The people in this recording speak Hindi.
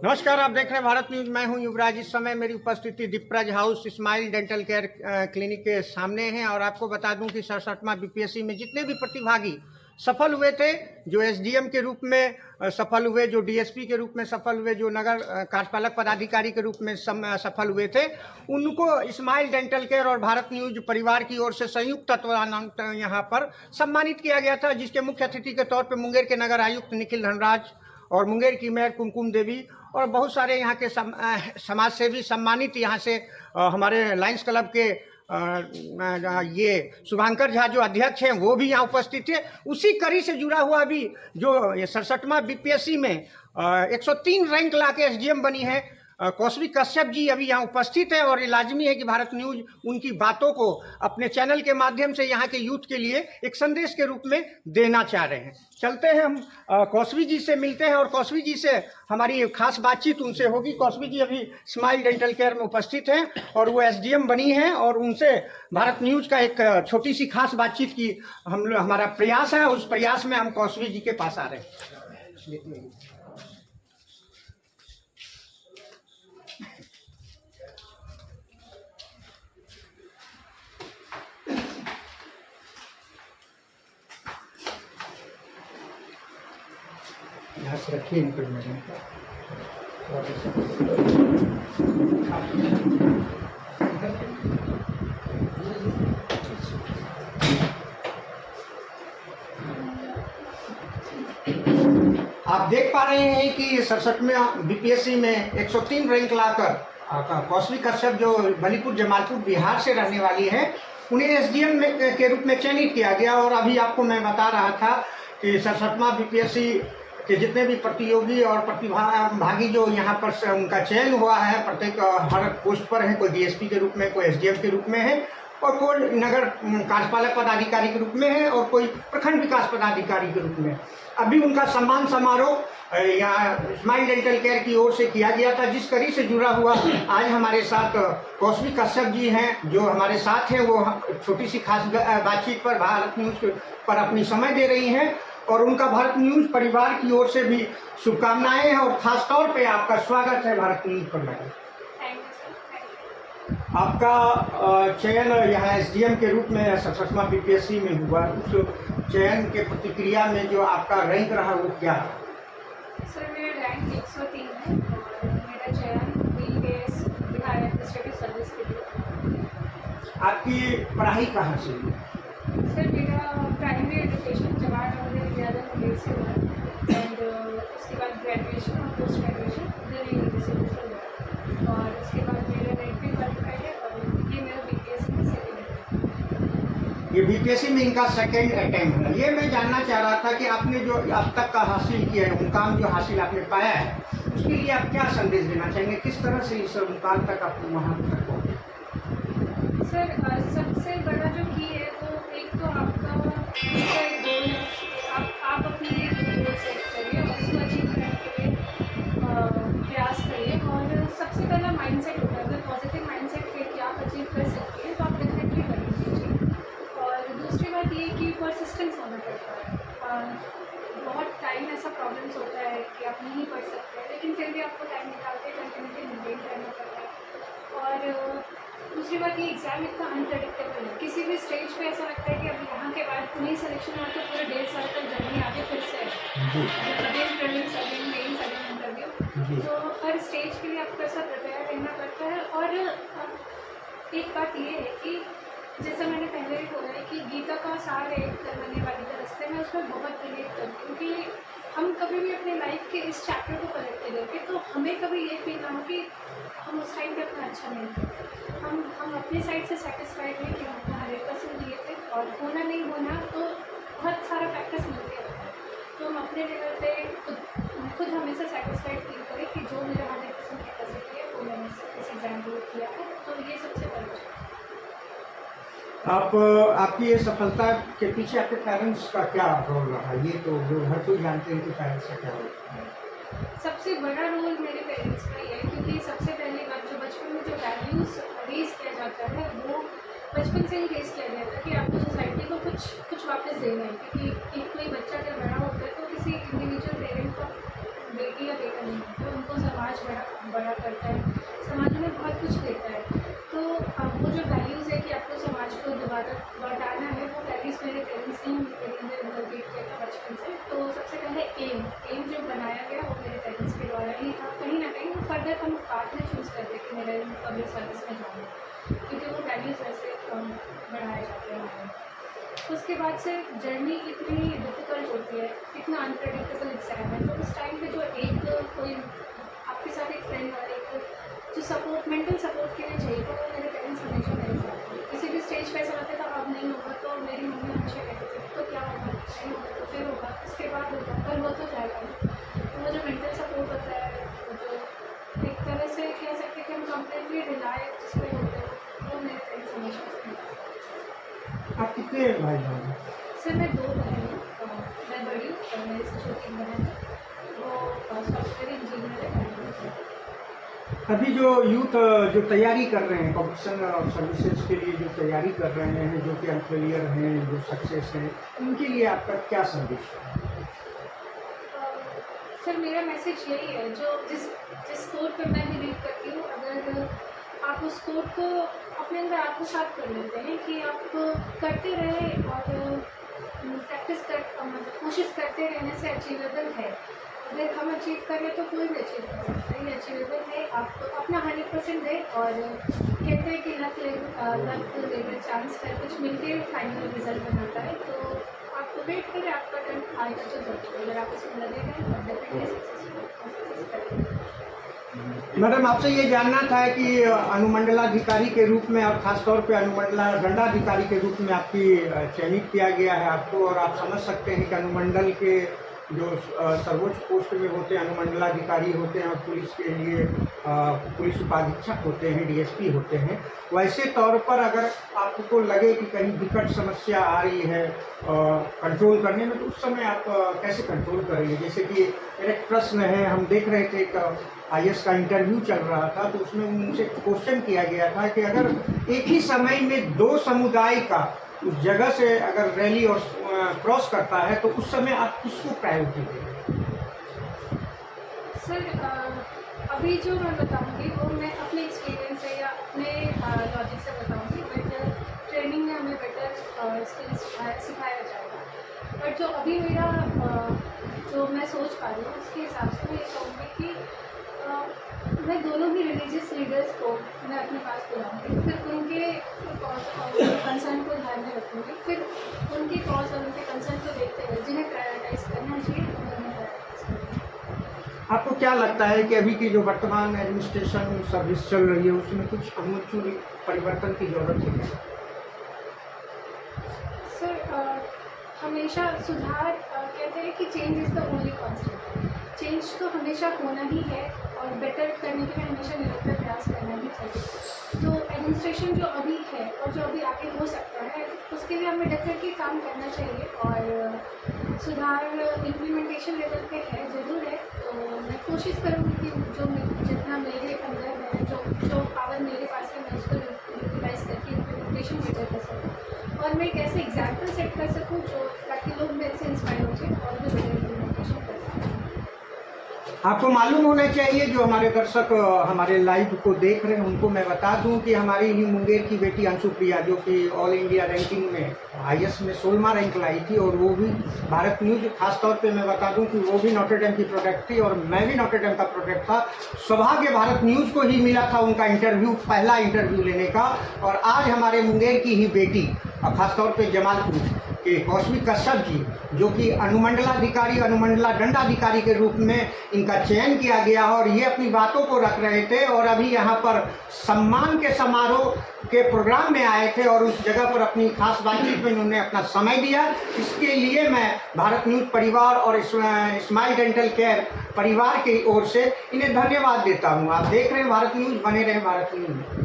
नमस्कार, आप देख रहे हैं भारत न्यूज। मैं हूं युवराज। इस समय मेरी उपस्थिति Deepraj house smile dental care clinic के सामने है और आपको बता दूं कि 67वां बीपीएससी में जितने भी प्रतिभागी सफल हुए थे, जो एसडीएम के रूप में सफल हुए, जो डीएसपी के रूप में सफल हुए, जो नगर कार्यपालक पदाधिकारी के रूप में सफल हुए थे, उनको स्माइल डेंटल केयर और भारत न्यूज परिवार की ओर से संयुक्त तत्वावधान यहाँ पर सम्मानित किया गया था, जिसके मुख्य अतिथि के तौर पर मुंगेर के नगर आयुक्त निखिल धनराज और मुंगेर की मेयर कुमकुम देवी और बहुत सारे यहाँ के समाज सेवी सम्मानित यहाँ से हमारे लायंस क्लब के ये शुभांकर झा जो अध्यक्ष हैं वो भी यहाँ उपस्थित थे। उसी कड़ी से जुड़ा हुआ अभी जो 67वां बीपीएससी में 103 रैंक ला के एसडीएम बनी है कौशवी कश्यप जी अभी यहाँ उपस्थित है और ये लाजमी है कि भारत न्यूज उनकी बातों को अपने चैनल के माध्यम से यहाँ के यूथ के लिए एक संदेश के रूप में देना चाह रहे हैं। चलते हैं, हम कौशवी जी से मिलते हैं और कौशवी जी से हमारी खास बातचीत उनसे होगी। कौशवी जी अभी स्माइल डेंटल केयर में उपस्थित हैं और वो एसडीएम बनी हैं और उनसे भारत न्यूज का एक छोटी सी खास बातचीत की हमारा प्रयास है। उस प्रयास में हम कौशवी जी के पास आ रहे हैं। यहाँ से रखिए इनको मैडम। आप देख पा रहे हैं कि 67वें बीपीएससी में 103 रैंक लाकर कौशवी कश्यप जो बलीपुर जमालपुर बिहार से रहने वाली है, उन्हें एसडीएम के रूप में चयनित किया गया। और अभी आपको मैं बता रहा था कि 67वां बीपीएससी कि जितने भी प्रतियोगी और प्रतिभागी जो यहाँ पर उनका चयन हुआ है, प्रत्येक हर पोस्ट पर है, कोई डीएसपी के रूप में, कोई एसडीएम के रूप में है और कोई नगर कार्यपालक पदाधिकारी के रूप में है और कोई प्रखंड विकास पदाधिकारी के रूप में। अभी उनका सम्मान समारोह यहाँ स्माइल डेंटल केयर की ओर से किया गया था, जिस कड़ी से जुड़ा हुआ आज हमारे साथ कौशवी कश्यप जी हैं जो हमारे साथ हैं। वो छोटी सी खास बातचीत पर भारत न्यूज पर अपनी समय दे रही हैं और उनका भारत न्यूज परिवार की ओर से भी शुभकामनाएं हैं और खास तौर पे आपका स्वागत है भारत न्यूज पर। मैडम, आपका चयन यहाँ एसडीएम के रूप में 67वां बीपीएससी में हुआ, उस चयन के प्रतिक्रिया में जो आपका रैंक रहा वो क्या है? सर, मेरा रैंक 103 है और मेरा चयन बीपीएस बिहार एडमिनिस्ट्रेटिव सर्विस के लिए। आपकी पढ़ाई कहाँ से हुई? सर, मेरा प्राइमरी एजुकेशन जवाहर नवोदय विद्यालय मुंगेर से हुआ एंड उसके बाद ग्रेजुएशन और पोस्ट ग्रेजुएशन दिल्ली यूनिवर्सिटी से हुआ और उसके बाद मेरा नेट भी क्वालिफाइड है और ये मेरा बीपीएससी में सेकेंड है। ये बीपीएससी में इनका सेकेंड अटेम्प्ट है। ये मैं जानना चाह रहा था कि आपने जो अब तक का हासिल किया है, मुकाम जो हासिल आपने पाया है, उसके लिए आप क्या संदेश देना चाहेंगे? किस तरह से इस मुकाम तक आप वहाँ तक पहुँचे? सर, सबसे बड़ा जो की है वो एक तो आपका गोल है, आप अपने लिए गोल सेट करिए और उसको अचीव करने के लिए प्रयास करिए। और सबसे पहला माइंडसेट होता है, अगर पॉजिटिव माइंडसेट लेके आप अचीव कर सकते हैं तो आप डेफिनेटली कर लीजिए। और दूसरी बात ये कि परसिस्टेंस होना पड़ता है और बहुत टाइम ऐसा प्रॉब्लम्स होता है कि आप नहीं पढ़ सकते, लेकिन फिर भी आपको टाइम निकाल के कंटिन्यूटी मेंटेन करना पड़ता है। और दूसरी बात, ये एग्ज़ाम इतना अनप्रेडिक्टेबल है, किसी भी स्टेज पे ऐसा लगता है कि अब यहाँ के बाद नहीं सिलेक्शन हुआ तो पूरे 1.5 साल तक जर्नी आगे फिर से again prelims, again mains, again interview. तो हर स्टेज के लिए आपको ऐसा प्रिपेयर रहना पड़ता है। और एक बात ये है कि जैसा मैंने पहले भी बोला है कि गीता का सार है बनने वाली का रास्ते में, उसमें बहुत रिलेट करती हूँ कि हम कभी भी अपने लाइफ के इस चैप्टर को पलटते रहेंगे तो हमें कभी ये फील ना हो कि हम उस टाइम पे अपना अच्छा नहीं करते। हम अपने साइड से सेटिस्फाइड हैं कि हम अपना 100% दिए थे और होना नहीं होना तो बहुत सारा फैक्टर्स मिलते रहता है। तो हम अपने लेवल पे खुद हमेशा सेटिस्फाइड फील करें कि जो मेरा 100% कैपेसिटी है वो मैंने इस एग्जाम को किया है। तो ये सबसे बड़ी चीज़। आपकी ये सफलता के पीछे आपके पेरेंट्स का क्या रोल रहा? ये तो जो हर कोई जानते हैं कि पेरेंट्स का क्या रोल है। सबसे बड़ा रोल मेरे पेरेंट्स का ही है, क्योंकि सबसे पहली बात जो बचपन में जो वैल्यूज़ रेज किया जाता है वो बचपन से ही रेज किया गया था कि आपको सोसाइटी को कुछ वापस देना है। क्योंकि एक कोई बच्चा जब बड़ा होता है तो किसी इंडिविजुअल पेरेंट का बेटी या बेटा नहीं होते, उनको समाज बड़ा करता है, समाज में बहुत कुछ देता है। तो वो जो वैल्यूज़ है कि आपको समाज को दोबारा लौटाना है, वो वैल्यूज़ मेरे पेरेंट्स ने मेरे अंदर इनकलकेट किया था बचपन से। तो सबसे पहले एम जो बनाया गया वो मेरे पेरेंट्स के द्वारा ही था। कहीं ना कहीं वो फर्दर हम बाद में चूज़ करते कि मेरे पब्लिक सर्विस में जाऊँ, क्योंकि वो वैल्यूज़ वैसे बढ़ाए जाते हैं हमारे। उसके बाद से जर्नी इतनी डिफ़िकल्ट होती है, इतना अनप्रेडिक्टेबल एग्ज़ाम है, तो उस टाइम पे जो एक कोई आपके साथ एक फ्रेंड और एक जो सपोर्ट, मेंटल सपोर्ट के लिए चाहिए था, वो मेरे पेरेंट्स हमेशा मेरे साथ थे। किसी भी स्टेज पे ऐसा लगता था अब नहीं होगा, तो मेरी मम्मी हमेशा कहती थी तो क्या होगा, नहीं होगा तो फिर होगा, उसके बाद होगा, पर हो तो जाएगा ना। तो वो जो मेंटल सपोर्ट होता है, वो जो एक तरह से कह सकते हैं कि हम कंप्लीटली रिलाय जिस पे होते हैं, वो मेरे पेरेंट्स हमेशा से मेरे साथ थे। आप कितने भाई बहन हैं? सर मैं 2 बहन हूँ, मैं बड़ी और मेरे से छोटी बहन है, वो सॉफ्टवेयर इंजीनियर है बैंगलोर से। अभी जो यूथ जो तैयारी कर रहे हैं कॉम्पिटिशन और सर्विसेज के लिए, जो तैयारी कर रहे हैं, जो कि अनफेलियर हैं, जो सक्सेस हैं, उनके लिए आपका क्या संदेश है? सर मेरा मैसेज यही है, जो जिस जिस कोड पे मैं बिलीव करती हूँ, अगर आप उस कोड को अपने अंदर आत्मसात कर लेते हैं कि आप करते रहें और प्रैक्टिस कर मतलब कोशिश करते रहने से अचीवेबल है। अगर हम अचीव करें तो कोई भी अचीव कर सकता है, ये अचीवेबल है। आप अपना 100% दें, और कहते हैं कि लक लेकर चांस है, कुछ मिलके फाइनल रिजल्ट बनाता है। तो आप वेट करें, आपका टर्न आएगा तो जरूर, अगर आप उसमें लगे गए तो डेफिनेटली सक्सेस करेंगे। मैडम, आपसे ये जानना था कि अनुमंडलाधिकारी के रूप में और खासतौर पे अनुमंडला दंडाधिकारी के रूप में आपकी चयनित किया गया है आपको, और आप समझ सकते हैं कि अनुमंडल के जो सर्वोच्च पोस्ट में होते हैं अनुमंडलाधिकारी होते हैं, और पुलिस के लिए पुलिस उपाधीक्षक होते हैं, डीएसपी होते हैं। वैसे तौर पर अगर आपको लगे कि कहीं विकट समस्या आ रही है कंट्रोल करने में, तो उस समय आप कैसे कंट्रोल करेंगे? जैसे कि मेरा एक प्रश्न है, हम देख रहे थे एक IAS का इंटरव्यू चल रहा था, तो उसमें उनसे क्वेश्चन किया गया था कि अगर एक ही समय में 2 समुदाय का उस जगह से अगर रैली और क्रॉस करता है, तो उस समय आप किसको प्रायोरिटी देंगे? सर अभी जो मैं बताऊंगी वो मैं अपने एक्सपीरियंस से या अपने लॉजिक से बताऊंगी, बट ट्रेनिंग में हमें बेटर स्किल्स सिखाया जाएगा। बट जो अभी मेरा जो मैं सोच पा रही हूँ उसके हिसाब से मैं ये कहूँगी कि मैं दोनों ही रिलीजियस लीडर्स को मैं अपने पास बुलाऊँगी, फिर उनके कॉज और कंसर्न को ध्यान में रखूँगी, फिर उनके कॉज और उनके कंसर्न को देखते हुए जिन्हें प्रायोरिटाइज करना चाहिए उन्हें प्रायोरिटाइज करूँगी। आपको क्या लगता है कि अभी की जो वर्तमान एडमिनिस्ट्रेशन सर्विस चल रही है, उसमें कुछ आमूल परिवर्तन की जरूरत है? सर हमेशा सुधार कहते हैं कि change is the only constant. Change तो हमेशा होना ही है, और बेटर करने के लिए हमेशा निरंतर प्रयास करना ही चाहिए। तो एडमिनिस्ट्रेशन जो अभी है और जो अभी आगे हो सकता है, उसके लिए हमें डेफिनेटली काम करना चाहिए, और सुधार इम्प्लीमेंटेशन लेवल पे है, ज़रूर है। तो मैं कोशिश करूँगी कि जितना मेरे अंदर है, जो पावर मेरे पास है, मैं उसको यूटिलाइज़ करके इम्प्लीमेंटेशन बेटर कर सकूँ, और मैं एक ऐसे एग्जाम्पल सेट कर सकूँ जो ताकि लोग मेरे से इंस्पायर हो जाए और भी बेटर इम्प्लीमेंटेशन कर सकें। आपको मालूम होना चाहिए, जो हमारे दर्शक हमारे लाइव को देख रहे हैं, उनको मैं बता दूं कि हमारी ही मुंगेर की बेटी अंशुप्रिया, जो कि ऑल इंडिया रैंकिंग में IAS में 16वां रैंक लाई थी, और वो भी भारत न्यूज, खासतौर पे मैं बता दूं कि वो भी नॉटर डेम की प्रोडक्ट थी और मैं भी नॉटर डेम का प्रोडक्ट था। सौभाग्य भारत न्यूज को ही मिला था उनका इंटरव्यू, पहला इंटरव्यू लेने का। और आज हमारे मुंगेर की ही बेटी, और खासतौर पर जमालपुर के कौशिक कश्यप जी, जो कि अनुमंडलाधिकारी, अनुमंडला दंडाधिकारी के रूप में इनका चयन किया गया, और ये अपनी बातों को रख रहे थे, और अभी यहाँ पर सम्मान के समारोह के प्रोग्राम में आए थे, और उस जगह पर अपनी खास बातचीत में उन्होंने अपना समय दिया। इसके लिए मैं भारत न्यूज परिवार और स्माइल डेंटल केयर परिवार की ओर से इन्हें धन्यवाद देता हूँ। आप देख रहे हैं भारत न्यूज, बने रहें भारत न्यूज में।